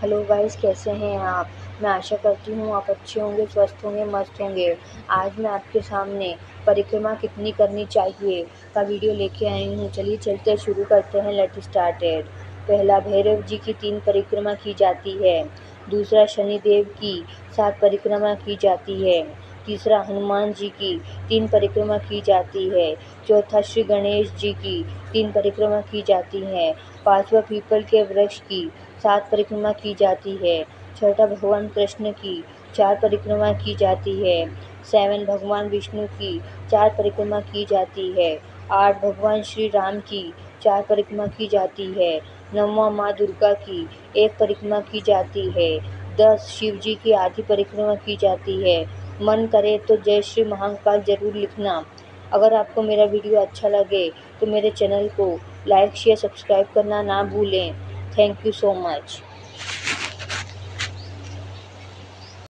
Hello guys, कैसे हैं आप। मैं आशा करती हूँ आप अच्छे होंगे, स्वस्थ होंगे, मस्त होंगे। आज मैं आपके सामने परिक्रमा कितनी करनी चाहिए का वीडियो लेके आई हूँ। चलिए चलते शुरू करते हैं। Late started. पहला, भैरव जी की 3 परिक्रमा की जाती है। दूसरा, शनिदेव की 7 परिक्रमा की जाती है। तीसरा, हनुमान जी की 3 परिक्रमा की जाती है। चौथा, श्री गणेश जी की 3 परिक्रमा की जाती है। पाँचवा, पीपल के वृक्ष की 7 परिक्रमा की जाती है। छठा, भगवान कृष्ण की 4 परिक्रमा की जाती है। 7, भगवान विष्णु की 4 परिक्रमा की जाती है। 8, भगवान श्री राम की 4 परिक्रमा की जाती है। 9वां, माँ दुर्गा की 1 परिक्रमा की जाती है। 10, शिव जी की आधी परिक्रमा की जाती है। मन करे तो जय श्री महाकाल जरूर लिखना। अगर आपको मेरा वीडियो अच्छा लगे तो मेरे चैनल को लाइक, शेयर, सब्सक्राइब करना ना भूलें। Thank you so much.